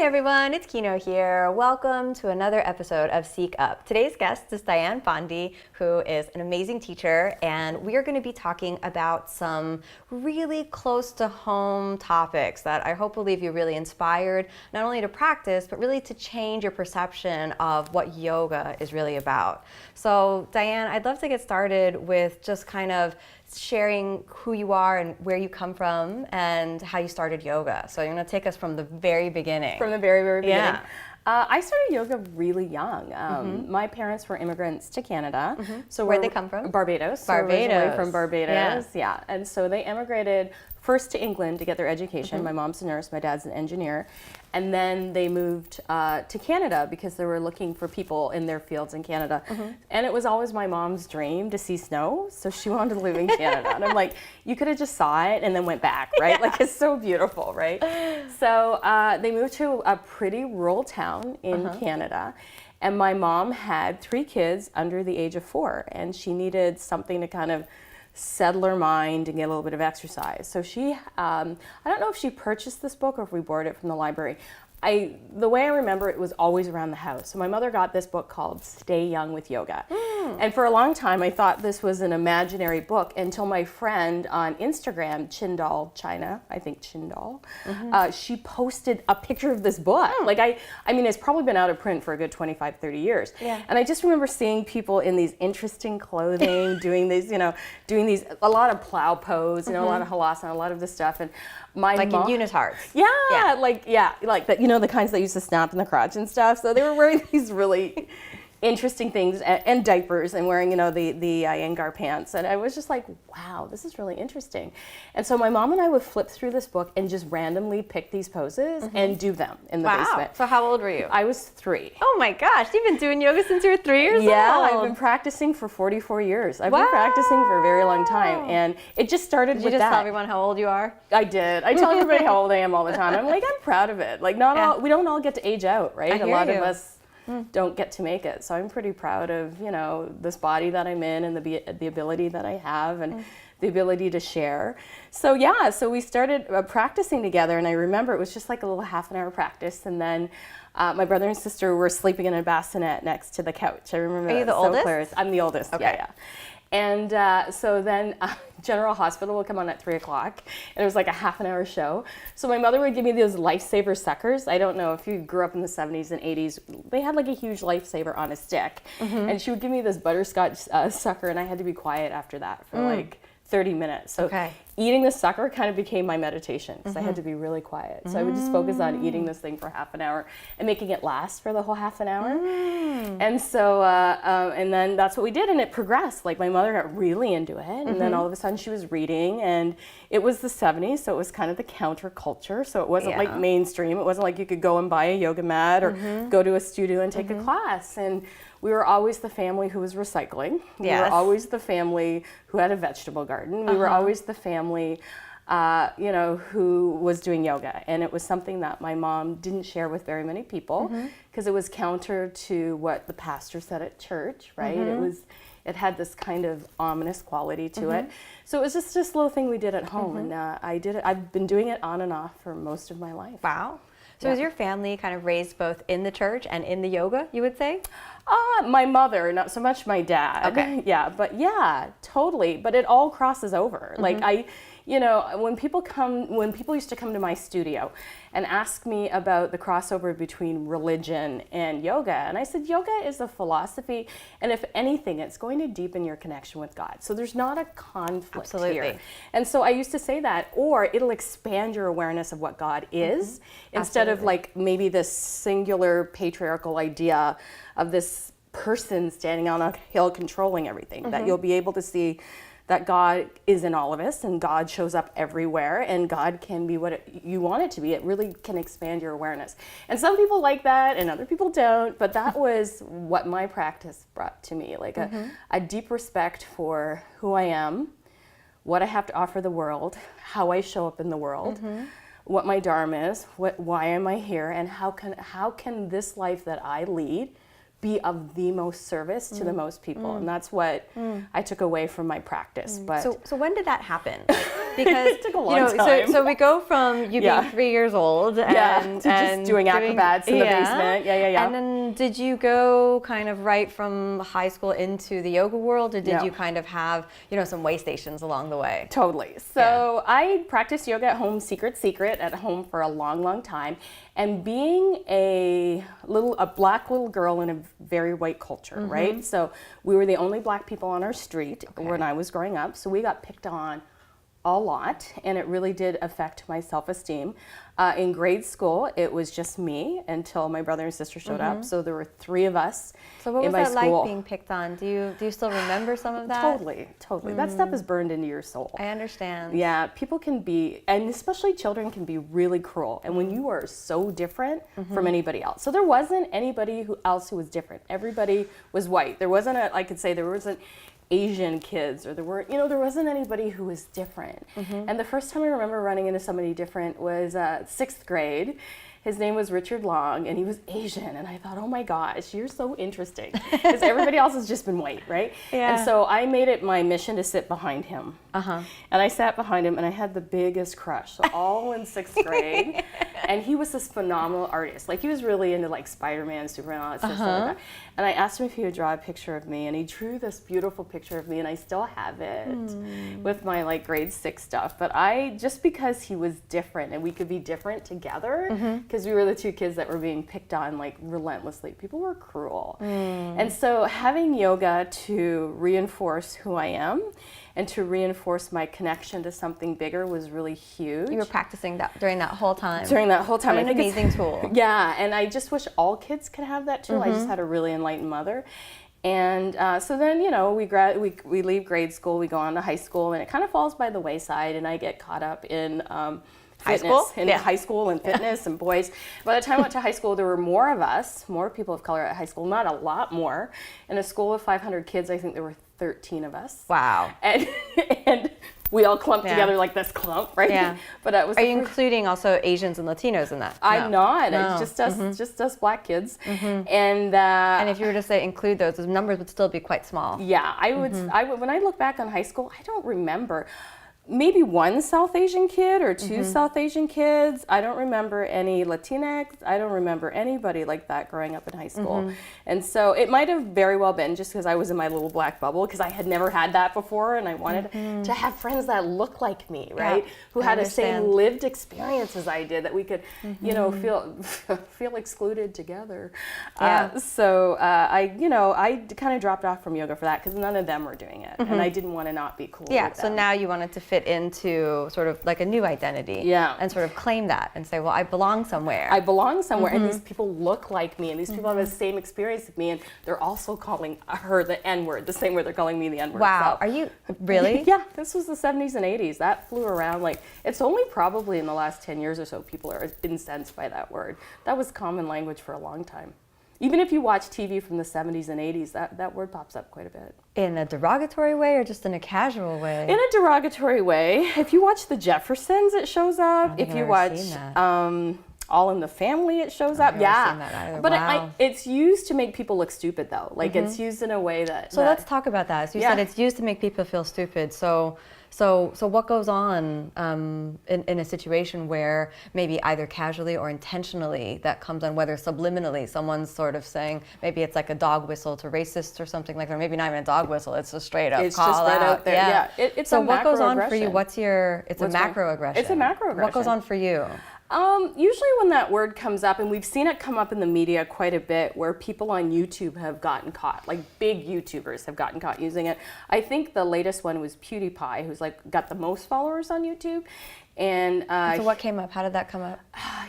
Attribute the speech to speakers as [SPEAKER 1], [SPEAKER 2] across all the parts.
[SPEAKER 1] everyone, it's Kino here. Welcome to another episode of Seek Up. Today's guest is Dianne Bondy, who is an amazing teacher, and we are going to be talking about some really close to home topics that I hope will leave you really inspired, not only to practice, but really to change your perception of what yoga is really about. So Dianne, I'd love to get started with just kind of sharing who you are and where you come from and how you started yoga. So you're going to take us from the very beginning.
[SPEAKER 2] From the very, very beginning.
[SPEAKER 1] Yeah.
[SPEAKER 2] I started yoga really young. My parents were immigrants to Canada.
[SPEAKER 1] So where'd they come from?
[SPEAKER 2] Barbados.
[SPEAKER 1] Barbados.
[SPEAKER 2] From Barbados, yeah. And so they immigrated first to England to get their education. My mom's a nurse, my dad's an engineer. And then they moved to Canada because they were looking for people in their fields in Canada. And it was always my mom's dream to see snow, so she wanted to live in Canada. And I'm like, you could have just saw it and then went back, right? Like, it's so beautiful, right? So they moved to a pretty rural town in Canada. And my mom had 3 kids under the age of 4, and she needed something to kind of settle her mind and get a little bit of exercise. So she, I don't know if she purchased this book or if we borrowed it from the library. The way I remember it was always around the house. So my mother got this book called Stay Young with Yoga. And for a long time I thought this was an imaginary book until my friend on Instagram, Chindal China, I think Chindal, she posted a picture of this book. Like I mean, it's probably been out of print for a good 25, 30 years. And I just remember seeing people in these interesting clothing, doing these, a lot of plow pose, a lot of halasana, a lot of this stuff. And my mom,
[SPEAKER 1] in unitards.
[SPEAKER 2] like that, the kinds that used to snap in the crotch and stuff. So they were wearing these really interesting things and diapers and wearing, the Iyengar pants. And I was just like, wow, this is really interesting. And so my mom and I would flip through this book and just randomly pick these poses and do them in the basement.
[SPEAKER 1] So how old were you?
[SPEAKER 2] I was 3.
[SPEAKER 1] Oh my gosh, you've been doing yoga since you were 3 years old.
[SPEAKER 2] Yeah, I've been practicing for 44 years. I've been practicing for a very long time. And it just started with that.
[SPEAKER 1] Did you just tell everyone how old you are?
[SPEAKER 2] I did. I tell everybody how old I am all the time. I'm like, I'm proud of it. Like, we don't all get to age out, right? A lot of us don't get to make it. So I'm pretty proud of, this body that I'm in and the ability that I have and the ability to share. So so we started practicing together, and I remember it was just like a little half an hour practice, and then my brother and sister were sleeping in a bassinet next to the couch. I remember
[SPEAKER 1] Are you the oldest?
[SPEAKER 2] Clear. I'm the oldest, yeah. And so then General Hospital would come on at 3 o'clock, and it was like a half an hour show. So my mother would give me those Lifesaver suckers. I don't know if you grew up in the 70s and 80s. They had like a huge Lifesaver on a stick. And she would give me this butterscotch sucker, and I had to be quiet after that for like 30 minutes. So eating the sucker kind of became my meditation because I had to be really quiet. So I would just focus on eating this thing for half an hour and making it last for the whole half an hour. And so, and then that's what we did, and it progressed. Like, my mother got really into it, and then all of a sudden she was reading, and it was the 70s, so it was kind of the counterculture. So it wasn't like mainstream. It wasn't like you could go and buy a yoga mat or go to a studio and take a class. And we were always the family who was recycling. We were always the family who had a vegetable garden. We were always the family, who was doing yoga. And it was something that my mom didn't share with very many people because it was counter to what the pastor said at church, right? It had this kind of ominous quality to it. So it was just this little thing we did at home. And I've been doing it on and off for most of my life.
[SPEAKER 1] Wow. So was your family kind of raised both in the church and in the yoga, you would say?
[SPEAKER 2] My mother, not so much my dad.
[SPEAKER 1] Okay.
[SPEAKER 2] Yeah, but yeah, totally. But it all crosses over. Like when people used to come to my studio and ask me about the crossover between religion and yoga, and I said, yoga is a philosophy, and if anything, it's going to deepen your connection with God. So there's not a conflict here. And so I used to say that, or it'll expand your awareness of what God is, instead of like maybe this singular patriarchal idea of this person standing on a hill controlling everything, that you'll be able to see that God is in all of us, and God shows up everywhere, and God can be what you want it to be. It really can expand your awareness. And some people like that, and other people don't, but that was what my practice brought to me, like a deep respect for who I am, what I have to offer the world, how I show up in the world, what my dharma is, why am I here, and how can this life that I lead be of the most service to the most people. And that's what I took away from my practice. But
[SPEAKER 1] so when did that happen? because
[SPEAKER 2] it took a long time.
[SPEAKER 1] So we go from you being 3 years old
[SPEAKER 2] to just doing acrobats in the basement. Yeah.
[SPEAKER 1] And then did you go kind of right from high school into the yoga world, or did you kind of have, some way stations along the way?
[SPEAKER 2] Totally. So I practiced yoga at home, secret at home for a long, long time. And being a black little girl in a very white culture, right? So we were the only black people on our street when I was growing up. So we got picked on a lot, and it really did affect my self-esteem. In grade school, it was just me until my brother and sister showed up. So there were 3 of us.
[SPEAKER 1] So what was
[SPEAKER 2] in my
[SPEAKER 1] that
[SPEAKER 2] school.
[SPEAKER 1] like being picked on? Do you still remember some of that?
[SPEAKER 2] Totally. That stuff is burned into your soul.
[SPEAKER 1] I understand.
[SPEAKER 2] Yeah, people can be, and especially children can be really cruel. And when you are so different from anybody else. So there wasn't anybody else who was different. Everybody was white. There wasn't there wasn't Asian kids, or there wasn't anybody who was different. And the first time I remember running into somebody different was 6th grade. His name was Richard Long, and he was Asian. And I thought, oh my gosh, you're so interesting. Because everybody else has just been white, right?
[SPEAKER 1] Yeah.
[SPEAKER 2] And so I made it my mission to sit behind him. And I sat behind him, and I had the biggest crush. So all in 6th grade. And he was this phenomenal artist. Like, he was really into like Spider-Man, Superman, all that stuff like that. And I asked him if he would draw a picture of me, and he drew this beautiful picture of me, and I still have it with my like grade 6 stuff. But just because he was different, and we could be different together, because we were the 2 kids that were being picked on like relentlessly. People were cruel. And so having yoga to reinforce who I am and to reinforce my connection to something bigger was really huge.
[SPEAKER 1] You were practicing that during that whole time.
[SPEAKER 2] During that whole time.
[SPEAKER 1] What an amazing tool.
[SPEAKER 2] Yeah, and I just wish all kids could have that tool. I just had a really enlightened mother. And so then, we leave grade school, we go on to high school, and it kind of falls by the wayside, and I get caught up in fitness, high school and fitness and boys. By the time I went to high school, there were more of us, more people of color at high school, not a lot more. In a school of 500 kids, I think there were 13 of us.
[SPEAKER 1] Wow.
[SPEAKER 2] And we all clumped together like this clump, right?
[SPEAKER 1] Yeah.
[SPEAKER 2] But that was.
[SPEAKER 1] Are you including also Asians and Latinos in that?
[SPEAKER 2] I'm not. No. It's just us black kids. And
[SPEAKER 1] if you were to say include those numbers would still be quite small.
[SPEAKER 2] Yeah, I would. When I look back on high school, I don't remember. Maybe 1 South Asian kid or 2 South Asian kids. I don't remember any Latinx. I don't remember anybody like that growing up in high school. And so it might have very well been just because I was in my little black bubble, because I had never had that before, and I wanted to have friends that look like me, right?
[SPEAKER 1] Yeah,
[SPEAKER 2] who had the same lived experience as I did, that we could, feel excluded together.
[SPEAKER 1] Yeah.
[SPEAKER 2] So I kind of dropped off from yoga for that, because none of them were doing it, and I didn't want to not be cool.
[SPEAKER 1] Yeah.
[SPEAKER 2] With
[SPEAKER 1] So
[SPEAKER 2] them.
[SPEAKER 1] now you wanted to fit into sort of like a new identity.
[SPEAKER 2] Yeah.
[SPEAKER 1] And sort of claim that and say, well, I belong somewhere.
[SPEAKER 2] And these people look like me, and these people have the same experience as me, and they're also calling her the N-word the same way they're calling me the N-word.
[SPEAKER 1] Wow.
[SPEAKER 2] So,
[SPEAKER 1] Are you really?
[SPEAKER 2] Yeah. This was the 70s and 80s. That flew around. Like, it's only probably in the last 10 years or so people are incensed by that word. That was common language for a long time. Even if you watch TV from the 70s and 80s, that word pops up quite a bit.
[SPEAKER 1] In a derogatory way or just in a casual way?
[SPEAKER 2] In a derogatory way. If you watch The Jeffersons, it shows up. If you watch All in the Family, it shows up. Yeah. But it's used to make people look stupid, though. Like, it's used in a way that...
[SPEAKER 1] So let's talk about that. So you said it's used to make people feel stupid. So what goes on in a situation where maybe either casually or intentionally that comes on, whether subliminally someone's sort of saying, maybe it's like a dog whistle to racists or something like that, or maybe not even a dog whistle, it's a straight up call
[SPEAKER 2] just right out there. Yeah. It's
[SPEAKER 1] so
[SPEAKER 2] a
[SPEAKER 1] what goes on for you?
[SPEAKER 2] macroaggression.
[SPEAKER 1] It's a macroaggression.
[SPEAKER 2] It's a macroaggression.
[SPEAKER 1] What goes on for you?
[SPEAKER 2] Usually when that word comes up, and we've seen it come up in the media quite a bit, where people on YouTube have gotten caught, like big YouTubers have gotten caught using it. I think the latest one was PewDiePie, who's like got the most followers on YouTube. And
[SPEAKER 1] so what came up? How did that come up?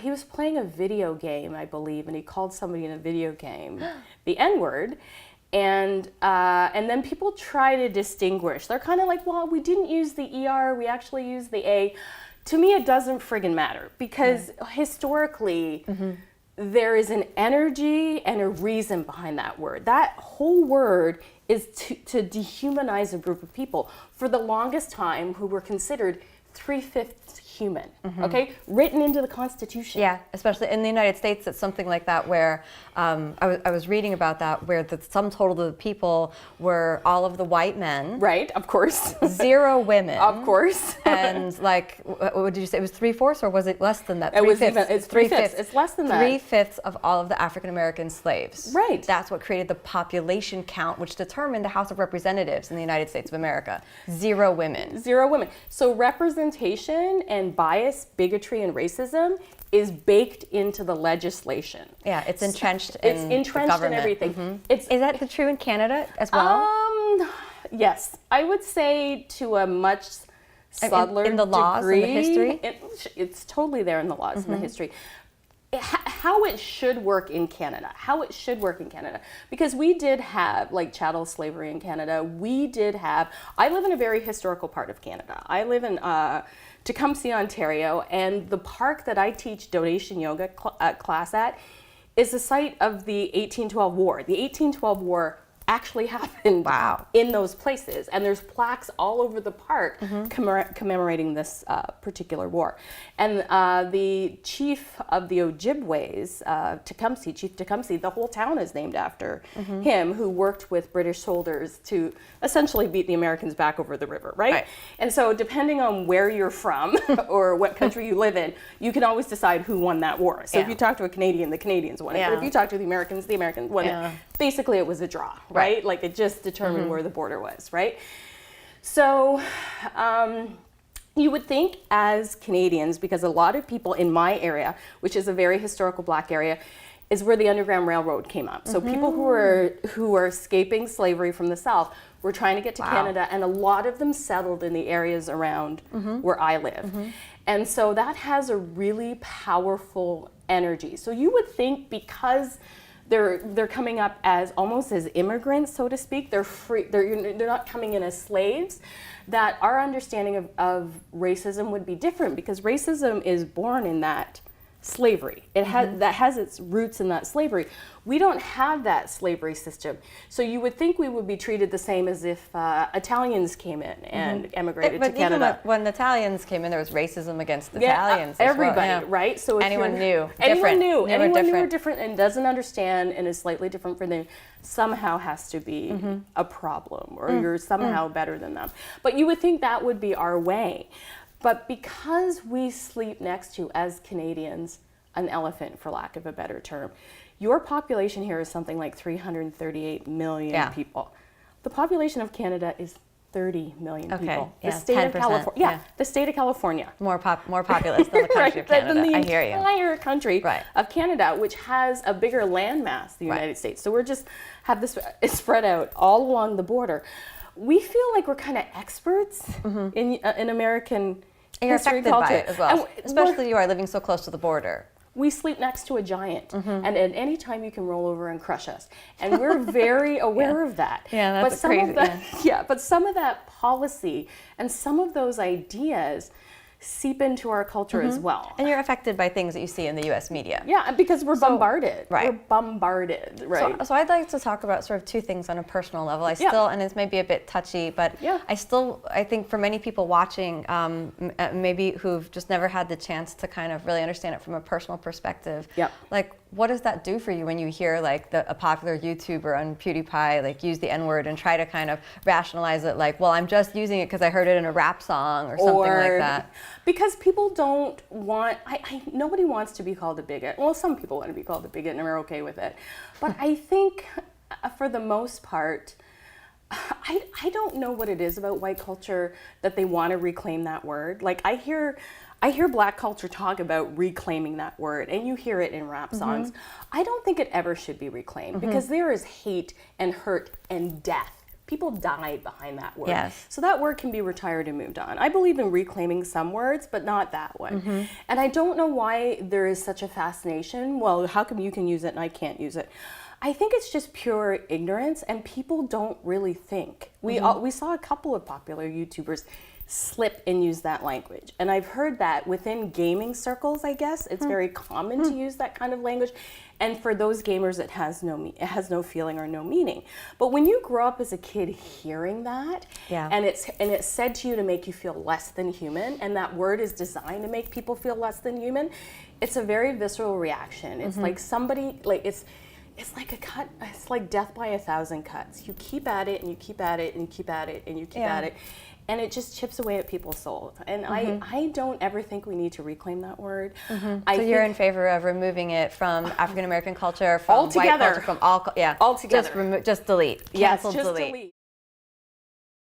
[SPEAKER 2] He was playing a video game, I believe, and he called somebody in a video game the N-word. And then people try to distinguish. They're kind of like, well, we didn't use the ER, we actually used the A. To me, it doesn't friggin' matter, because historically, there is an energy and a reason behind that word. That whole word is to dehumanize a group of people for the longest time who were considered 3/5 human, okay? Written into the Constitution.
[SPEAKER 1] Yeah, especially in the United States, it's something like that where I was reading about that, where the sum total of the people were all of the white men.
[SPEAKER 2] Right, of course.
[SPEAKER 1] 0 women.
[SPEAKER 2] Of course.
[SPEAKER 1] And like, what did you say? It was 3/4, or was it less than that?
[SPEAKER 2] It was
[SPEAKER 1] 3/5.
[SPEAKER 2] even, it's 3/5. It's less than that.
[SPEAKER 1] 3/5 of all of the African American slaves.
[SPEAKER 2] Right.
[SPEAKER 1] That's what created the population count, which determined the House of Representatives in the United States of America. 0 women.
[SPEAKER 2] 0 women. So representation and bias, bigotry, and racism is baked into the legislation.
[SPEAKER 1] Yeah, it's entrenched
[SPEAKER 2] It's
[SPEAKER 1] in
[SPEAKER 2] entrenched in
[SPEAKER 1] government.
[SPEAKER 2] everything.
[SPEAKER 1] Is that true in Canada as well?
[SPEAKER 2] Yes, I would say to a much subtler
[SPEAKER 1] in the laws and the
[SPEAKER 2] degree.
[SPEAKER 1] history?
[SPEAKER 2] It's totally there in the laws and the history. How it should work in Canada, because we did have like chattel slavery in Canada. I live in a very historical part of Canada. I live in Tecumseh, Ontario, and the park that I teach donation yoga class at is the site of the 1812 war. The 1812 war actually happened in those places, and there's plaques all over the park commemorating this particular war. And the chief of the Ojibways, Tecumseh, Chief Tecumseh, the whole town is named after him, who worked with British soldiers to essentially beat the Americans back over the river, right? And so depending on where you're from or what country you live in, you can always decide who won that war. So if you talk to a Canadian, the Canadians won it. But if you talk to the Americans won it. Basically, it was a draw, right? Like it just determined where the border was, right? So you would think as Canadians, because a lot of people in my area, which is a very historical Black area, is where the Underground Railroad came up. So people who were escaping slavery from the South were trying to get to Canada, and a lot of them settled in the areas around where I live. And so that has a really powerful energy. So you would think because they're coming up as almost as immigrants, so to speak. They're free. They're not coming in as slaves. That our understanding of racism would be different, because racism is born in that slavery. It has its roots in that slavery. We don't have that slavery system. So you would think we would be treated the same as if Italians came in and emigrated to Canada.
[SPEAKER 1] Even when the Italians came in, there was racism against Italians.
[SPEAKER 2] Everybody, right? So if
[SPEAKER 1] anyone knew
[SPEAKER 2] or different and doesn't understand and is slightly different from them, somehow has to be a problem, or you're somehow better than them. But you would think that would be our way. But because we sleep next to, as Canadians, an elephant, for lack of a better term, your population here is something like 338 million people. The population of Canada is 30 million people. The state of California. The state of California.
[SPEAKER 1] More populous than the country of Canada.
[SPEAKER 2] Than the
[SPEAKER 1] I hear you.
[SPEAKER 2] entire country of Canada, which has a bigger landmass than the United States. So we're just have this spread out all along the border. We feel like we're kind of experts in American
[SPEAKER 1] and you're
[SPEAKER 2] history,
[SPEAKER 1] affected
[SPEAKER 2] culture.
[SPEAKER 1] by it as well, especially you are living so close to the border.
[SPEAKER 2] We sleep next to a giant, and at any time you can roll over and crush us, and we're very aware of that.
[SPEAKER 1] Yeah, that's crazy.
[SPEAKER 2] But some of that policy and some of those ideas seep into our culture as well.
[SPEAKER 1] And you're affected by things that you see in the U.S. media.
[SPEAKER 2] Yeah, because we're bombarded. We're bombarded, right?
[SPEAKER 1] So I'd like to talk about sort of two things on a personal level. I still, and it's maybe a bit touchy, but I think for many people watching, maybe who've just never had the chance to kind of really understand it from a personal perspective, like, what does that do for you when you hear like a popular YouTuber on PewDiePie like use the N-word and try to kind of rationalize it like, well, I'm just using it because I heard it in a rap song or something like that?
[SPEAKER 2] Because people don't want, nobody wants to be called a bigot. Well, some people want to be called a bigot and are okay with it. But I think for the most part, I don't know what it is about white culture that they want to reclaim that word. Like I hear Black culture talk about reclaiming that word, and you hear it in rap songs. I don't think it ever should be reclaimed because there is hate and hurt and death. People died behind that word.
[SPEAKER 1] Yes.
[SPEAKER 2] So that word can be retired and moved on. I believe in reclaiming some words, but not that one. And I don't know why there is such a fascination. Well, how come you can use it and I can't use it? I think it's just pure ignorance, and people don't really think. We saw a couple of popular YouTubers slip and use that language, and I've heard that within gaming circles, I guess it's very common to use that kind of language, and for those gamers it has no feeling or no meaning. But when you grow up as a kid hearing that, and it's said to you to make you feel less than human, and that word is designed to make people feel less than human, it's a very visceral reaction. It's like somebody, like it's like a cut. It's like death by 1,000 cuts. You keep at it and you keep at it and you keep at it and you keep at it, and it just chips away at people's souls. And I don't ever think we need to reclaim that word.
[SPEAKER 1] So you're in favor of removing it from African American culture, from
[SPEAKER 2] altogether,
[SPEAKER 1] white culture, from all,
[SPEAKER 2] altogether.
[SPEAKER 1] Just delete.
[SPEAKER 2] Yes,
[SPEAKER 1] Cancel,
[SPEAKER 2] just
[SPEAKER 1] delete.
[SPEAKER 2] delete.